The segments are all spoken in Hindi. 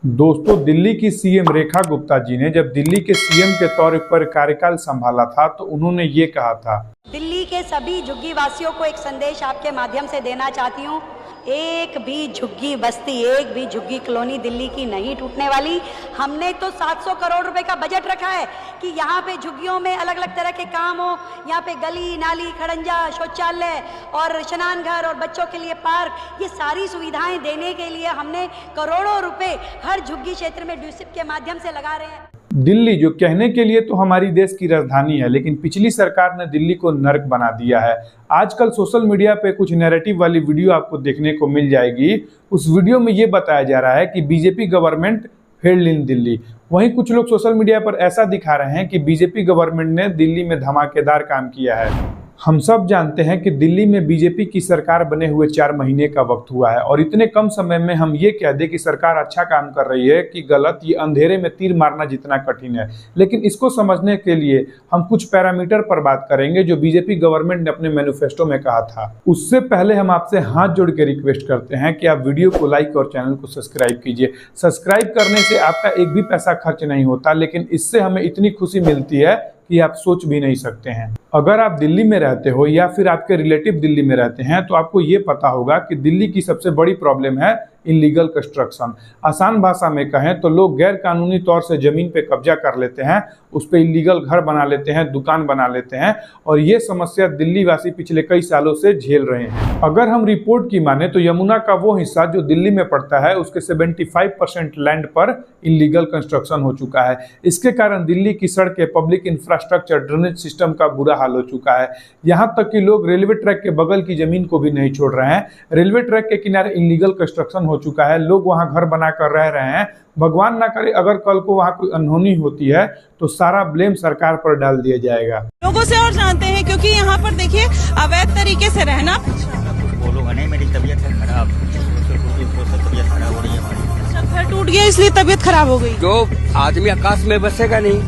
दोस्तों, दिल्ली की सीएम रेखा गुप्ता जी ने जब दिल्ली के सीएम के तौर पर कार्यकाल संभाला था तो उन्होंने ये कहा था। दिल्ली के सभी झुग्गी वासियों को एक संदेश आपके माध्यम से देना चाहती हूँ। एक भी झुग्गी बस्ती, एक भी झुग्गी कॉलोनी दिल्ली की नहीं टूटने वाली। हमने तो 700 करोड़ रुपए का बजट रखा है कि यहाँ पे झुग्गियों में अलग अलग तरह के काम हो। यहाँ पे गली नाली, खड़ंजा, शौचालय और स्नान घर और बच्चों के लिए पार्क, ये सारी सुविधाएं देने के लिए हमने करोड़ों रुपए हर झुग्गी क्षेत्र में ड्यूसिप के माध्यम से लगा रहे हैं। दिल्ली जो कहने के लिए तो हमारी देश की राजधानी है, लेकिन पिछली सरकार ने दिल्ली को नर्क बना दिया है। आजकल सोशल मीडिया पे कुछ नैरेटिव वाली वीडियो आपको देखने को मिल जाएगी। उस वीडियो में ये बताया जा रहा है कि BJP government failed in Delhi. वहीं कुछ लोग सोशल मीडिया पर ऐसा दिखा रहे हैं कि बीजेपी गवर्नमेंट ने दिल्ली में धमाकेदार काम किया है। हम सब जानते हैं कि दिल्ली में बीजेपी की सरकार बने हुए 4 महीने का वक्त हुआ है और इतने कम समय में हम ये कह दें कि सरकार अच्छा काम कर रही है कि गलत, ये अंधेरे में तीर मारना जितना कठिन है। लेकिन इसको समझने के लिए हम कुछ पैरामीटर पर बात करेंगे जो बीजेपी गवर्नमेंट ने अपने मैनिफेस्टो में कहा था। उससे पहले हम आपसे हाथ जोड़ के रिक्वेस्ट करते हैं कि आप वीडियो को लाइक और चैनल को सब्सक्राइब कीजिए। सब्सक्राइब करने से आपका एक भी पैसा खर्च नहीं होता, लेकिन इससे हमें इतनी खुशी मिलती है कि आप सोच भी नहीं सकते हैं। अगर आप दिल्ली में रहते हो या फिर आपके रिलेटिव दिल्ली में रहते हैं तो आपको ये पता होगा कि दिल्ली की सबसे बड़ी प्रॉब्लम है इलीगल कंस्ट्रक्शन। आसान भाषा में कहें तो लोग गैर कानूनी तौर से जमीन पे कब्जा कर लेते हैं, उस पे इलीगल घर बना लेते हैं, दुकान बना लेते हैं और ये समस्या दिल्ली वासी पिछले कई सालों से झेल रहे हैं। अगर हम रिपोर्ट की माने तो यमुना का वो हिस्सा जो दिल्ली में पड़ता है उसके 75% लैंड पर इलीगल कंस्ट्रक्शन हो चुका है। इसके कारण दिल्ली की सड़कें, पब्लिक इंफ्रास्ट्रक्चर, ड्रेनेज सिस्टम का बुरा हाल हो चुका है। यहाँ तक कि लोग रेलवे ट्रैक के बगल की जमीन को भी नहीं छोड़ रहे हैं। रेलवे ट्रैक के किनारे इलीगल कंस्ट्रक्शन हो चुका है, लोग वहां घर बनाकर रह रहे हैं। भगवान ना करे अगर कल को वहां कोई अनहोनी होती है तो सारा ब्लेम सरकार पर डाल दिया जाएगा। लोगों से और जानते हैं क्योंकि यहाँ पर देखिए अवैध तरीके से रहना। बोलूँगा नहीं, मेरी तबीयत है खराब, तबीयत खराब हो रही है हमारी। घर टूट गया इसलिए तबीयत खराब हो गई। जो आदमी आकाश में बसेगा नहीं,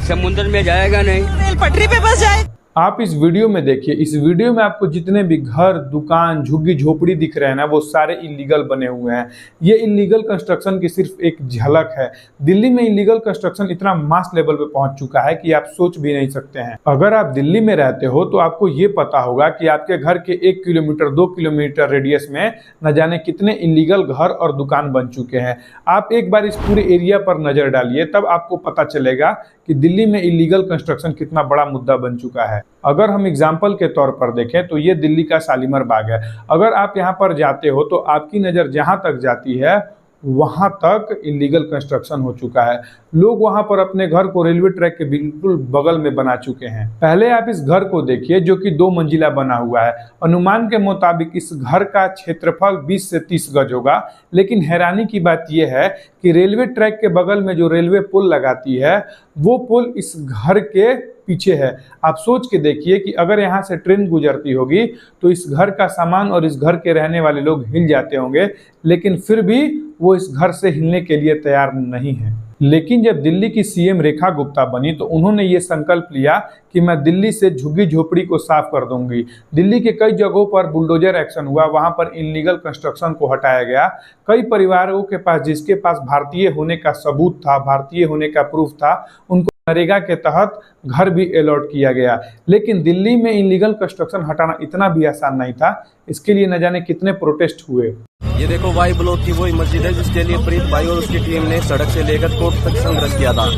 समुद्र में जाएगा नहीं, रेल पटरी पे बस जाए। आप इस वीडियो में देखिए, इस वीडियो में आपको जितने भी घर, दुकान, झुग्गी झोपड़ी दिख रहे हैं ना, वो सारे इलीगल बने हुए हैं। ये इलीगल कंस्ट्रक्शन की सिर्फ एक झलक है। दिल्ली में इलीगल कंस्ट्रक्शन इतना मास लेवल पे पहुंच चुका है कि आप सोच भी नहीं सकते हैं। अगर आप दिल्ली में रहते हो तो आपको ये पता होगा कि आपके घर के 1 किलोमीटर 2 किलोमीटर रेडियस में न जाने कितने इलीगल घर और दुकान बन चुके हैं। आप एक बार इस पूरे एरिया पर नजर डालिए, तब आपको पता चलेगा कि दिल्ली में इलीगल कंस्ट्रक्शन कितना बड़ा मुद्दा बन चुका है। अगर हम एग्जाम्पल के तौर पर देखें तो ये दिल्ली का शालीमार बाग है। अगर आप यहाँ पर जाते हो तो आपकी नज़र जहाँ तक जाती है वहाँ तक इलीगल कंस्ट्रक्शन हो चुका है। लोग वहाँ पर अपने घर को रेलवे ट्रैक के बिल्कुल बगल में बना चुके हैं। पहले आप इस घर को देखिए जो कि 2 मंजिला बना हुआ है। अनुमान के मुताबिक इस घर का क्षेत्रफल 20 से 30 गज होगा। लेकिन हैरानी की बात यह है कि रेलवे ट्रैक के बगल में जो रेलवे पुल लगाती है वो पुल इस घर के पीछे है। आप सोच के देखिए कि अगर यहाँ से ट्रेन गुजरती होगी तो इस घर का सामान और इस घर के रहने वाले लोग हिल जाते होंगे, लेकिन फिर भी वो इस घर से हिलने के लिए तैयार नहीं है। लेकिन जब दिल्ली की सीएम रेखा गुप्ता बनी तो उन्होंने ये संकल्प लिया कि मैं दिल्ली से झुग्गी झोपड़ी को साफ कर दूंगी। दिल्ली के कई जगहों पर बुलडोजर एक्शन हुआ, वहां पर इलीगल कंस्ट्रक्शन को हटाया गया। कई परिवारों के पास, जिसके पास भारतीय होने का सबूत था, भारतीय होने का प्रूफ था, उनको नरेगा के तहत घर भी अलॉट किया गया। लेकिन दिल्ली में इलीगल कंस्ट्रक्शन हटाना इतना भी आसान नहीं था। इसके लिए न जाने कितने प्रोटेस्ट हुए। ये देखो, वाई ब्लॉक की वही मस्जिद है जिसके लिए प्रीत भाई और उसकी टीम ने सड़क से लेकर कोर्ट तक संघर्ष किया था।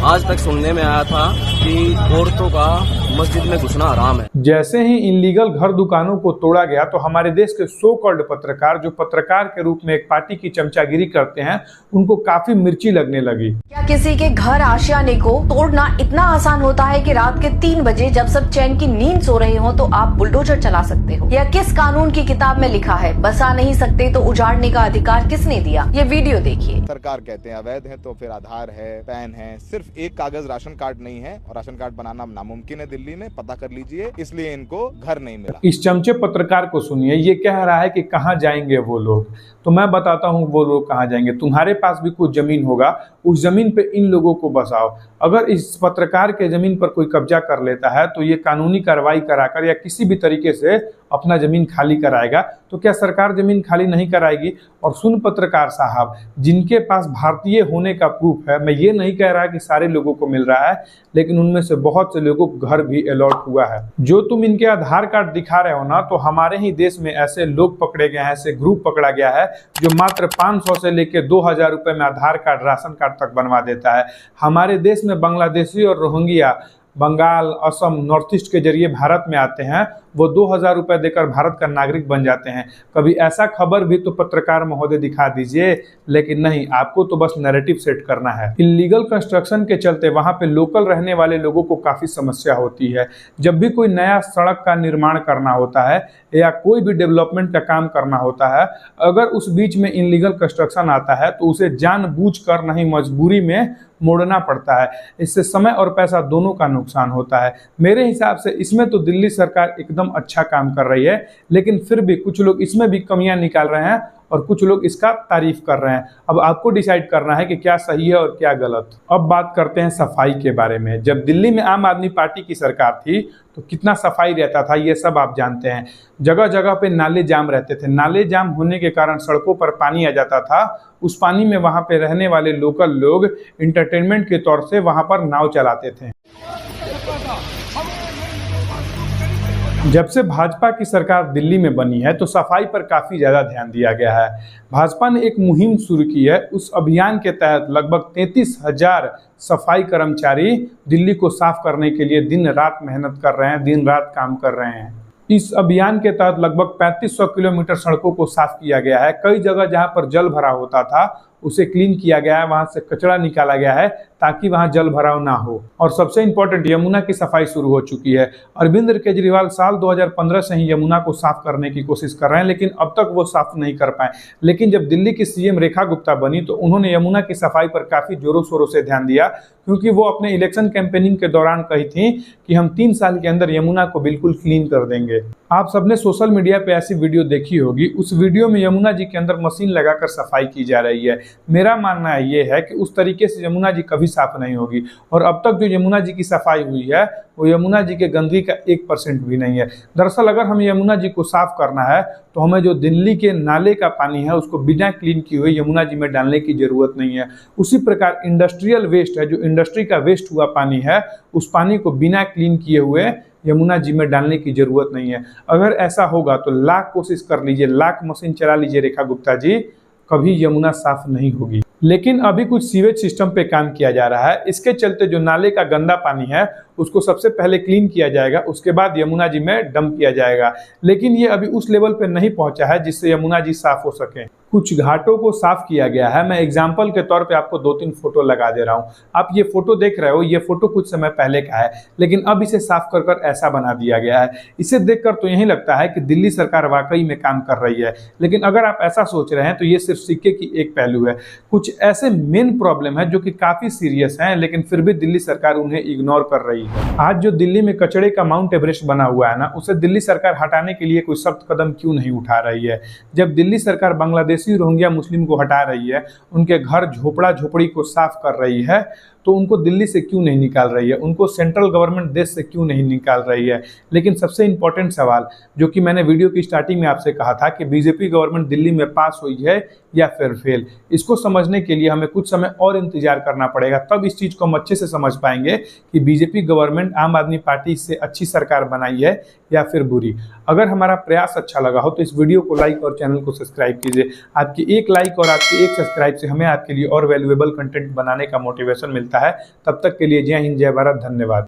आज तक सुनने में आया था कि औरतों का मस्जिद में घुसना हराम है। जैसे ही इलीगल घर दुकानों को तोड़ा गया तो हमारे देश के सो कॉल्ड पत्रकार, जो पत्रकार के रूप में एक पार्टी की चमचागिरी करते हैं, उनको काफी मिर्ची लगने लगी। क्या किसी के घर आशियाने को तोड़ना इतना आसान होता है कि रात के 3 बजे जब सब चैन की नींद सो रहे हो तो आप बुलडोजर चला सकते हो? यह किस कानून की किताब में लिखा है? बसा नहीं सकते तो उजाड़ने का अधिकार किसने दिया? ये वीडियो देखिए। सरकार कहते हैं अवैध है तो फिर आधार है, पैन है, सिर्फ सिर्फ एक कागज राशन कार्ड नहीं है और राशन कार्ड बनाना नामुमकिन है दिल्ली में, पता कर लीजिए, इसलिए इनको घर नहीं मिला। इस चमचे पत्रकार को सुनिए, ये कह रहा है कि कहाँ जाएंगे वो लोग। तो मैं बताता हूँ वो लोग कहाँ जाएंगे। तुम्हारे पास भी कुछ जमीन होगा, उस जमीन पे इन लोगों को बसाओ। अगर इस पत्रकार के जमीन पर कोई कब्जा कर लेता है तो ये कानूनी कार्रवाई कराकर या किसी भी तरीके से अपना जमीन खाली कराएगा। तो क्या सरकार जमीन खाली नहीं कराएगी? और सुन पत्रकार साहब, जिनके पास भारतीय होने का प्रूफ है, मैं ये नहीं कह रहा कि सारे लोगों को मिल रहा है, लेकिन उनमें से बहुत से लोगों को घर भी अलॉट हुआ है। जो तुम इनके आधार कार्ड दिखा रहे हो ना, तो हमारे ही देश में ऐसे लोग पकड़े गए हैं, ऐसे ग्रुप पकड़ा गया है जो मात्र 500 से लेकर 2000 रुपए में आधार कार्ड, राशन कार्ड तक बनवा देता है। हमारे देश में बांग्लादेशी और Rohingya Bengal, Assam, north east के जरिए भारत में आते हैं, वो 2000 रुपए देकर भारत का नागरिक बन जाते हैं। कभी ऐसा खबर भी तो पत्रकार महोदय दिखा दीजिए, लेकिन नहीं, आपको तो बस नैरेटिव सेट करना है। इल्लीगल कंस्ट्रक्शन के चलते वहां पे लोकल रहने वाले लोगों को काफी समस्या होती है। जब भी कोई नया सड़क का निर्माण करना होता है या कोई भी डेवलपमेंट का काम करना होता है, अगर उस बीच में इल्लीगल कंस्ट्रक्शन आता है तो उसे जानबूझकर नहीं, मजबूरी में मोड़ना पड़ता है। इससे समय और पैसा दोनों का नुकसान होता है। मेरे हिसाब से इसमें तो दिल्ली सरकार एकदम अच्छा काम कर रही है, लेकिन फिर भी कुछ लोग इसमें भी कमियां निकाल रहे हैं और कुछ लोग इसका तारीफ कर रहे हैं। अब आपको डिसाइड करना है कि क्या सही है और क्या गलत। अब बात करते हैं सफाई के बारे में। जब दिल्ली में आम आदमी पार्टी की सरकार थी तो कितना सफाई रहता था, ये सब आप जानते हैं। जगह जगह पे नाले जाम रहते थे। नाले जाम होने के कारण सड़कों पर पानी आ जाता था। उस पानी में वहां पे रहने वाले लोकल लोग इंटरटेनमेंट के तौर से वहां पर नाव चलाते थे। जब से भाजपा की सरकार दिल्ली में बनी है तो सफाई पर काफ़ी ज़्यादा ध्यान दिया गया है। भाजपा ने एक मुहिम शुरू की है। उस अभियान के तहत लगभग 33,000 सफाई कर्मचारी दिल्ली को साफ करने के लिए दिन रात मेहनत कर रहे हैं, दिन रात काम कर रहे हैं। इस अभियान के तहत लगभग 3500 किलोमीटर सड़कों को साफ किया गया है। कई जगह जहां पर जल भरा होता था उसे क्लीन किया गया है, वहां से कचरा निकाला गया है ताकि वहां जल भराव ना हो। और सबसे इंपॉर्टेंट, यमुना की सफाई शुरू हो चुकी है। अरविंद केजरीवाल साल 2015 से ही यमुना को साफ करने की कोशिश कर रहे हैं, लेकिन अब तक वो साफ नहीं कर पाए। लेकिन जब दिल्ली की सीएम रेखा गुप्ता बनी तो उन्होंने यमुना की सफाई पर काफी जोरों शोरों से ध्यान दिया, क्योंकि वो अपने इलेक्शन कैंपेनिंग के दौरान कही थी कि हम 3 साल के अंदर यमुना को बिल्कुल क्लीन कर देंगे। आप सबने सोशल मीडिया पे ऐसी वीडियो देखी होगी। उस वीडियो में यमुना जी के अंदर मशीन लगाकर सफाई की जा रही है। मेरा मानना ये है कि उस तरीके से यमुना जी कभी साफ नहीं होगी। और अब तक जो यमुना जी की सफाई हुई है वो यमुना जी के गंदगी का 1% भी नहीं है। दरअसल अगर हमें यमुना जी को साफ करना है तो हमें जो दिल्ली के नाले का पानी है उसको बिना क्लीन किए हुए यमुना जी में डालने की जरूरत नहीं है। उसी प्रकार इंडस्ट्रियल वेस्ट है, जो इंडस्ट्री का वेस्ट हुआ पानी है, उस पानी को बिना क्लीन किए हुए यमुना जी में डालने की जरूरत नहीं है। अगर ऐसा होगा तो लाख कोशिश कर लीजिए, लाख मशीन चला लीजिए रेखा गुप्ता जी, कभी यमुना साफ नहीं होगी। लेकिन अभी कुछ सीवेज सिस्टम पे काम किया जा रहा है। इसके चलते जो नाले का गंदा पानी है उसको सबसे पहले क्लीन किया जाएगा, उसके बाद यमुना जी में डंप किया जाएगा। लेकिन ये अभी उस लेवल पे नहीं पहुंचा है जिससे यमुना जी साफ हो सके। कुछ घाटों को साफ किया गया है। मैं एग्जाम्पल के तौर पे आपको 2-3 फोटो लगा दे रहा हूँ। आप ये फोटो देख रहे हो, ये फोटो कुछ समय पहले का है, लेकिन अब इसे साफ कर ऐसा बना दिया गया है। इसे देखकर तो यही लगता है कि दिल्ली सरकार वाकई में काम कर रही है। लेकिन अगर आप ऐसा सोच रहे हैं तो ये सिर्फ सिक्के की एक पहलू है। कुछ ऐसे मेन प्रॉब्लम है जो कि काफी सीरियस हैं, लेकिन फिर भी दिल्ली सरकार उन्हें इग्नोर कर रही है। आज जो दिल्ली में कचड़े का माउंट एवरेस्ट बना हुआ है ना, उसे दिल्ली सरकार हटाने के लिए कोई सख्त कदम क्यों नहीं उठा रही है? जब दिल्ली सरकार बांग्लादेशी, रोहिंग्या, मुस्लिम को हटा रही है, उनके घर झोपड़ा झोपड़ी को साफ कर रही है, तो उनको दिल्ली से क्यों नहीं निकाल रही है? उनको सेंट्रल गवर्नमेंट देश से क्यों नहीं निकाल रही है? लेकिन सबसे इंपॉर्टेंट सवाल, जो कि मैंने वीडियो की स्टार्टिंग में आपसे कहा था कि बीजेपी गवर्नमेंट दिल्ली में पास हुई है या फिर फेल, इसको समझने के लिए हमें कुछ समय और इंतजार करना पड़ेगा। तब इस चीज़ को हम अच्छे से समझ पाएंगे कि बीजेपी गवर्नमेंट आम आदमी पार्टी से अच्छी सरकार बनाई है या फिर बुरी। अगर हमारा प्रयास अच्छा लगा हो तो इस वीडियो को लाइक और चैनल को सब्सक्राइब कीजिए। आपकी एक लाइक और आपकी एक सब्सक्राइब से हमें आपके लिए और वैल्यूएबल कंटेंट बनाने का मोटिवेशन मिलता है। तब तक के लिए जय हिंद, जय भारत, धन्यवाद।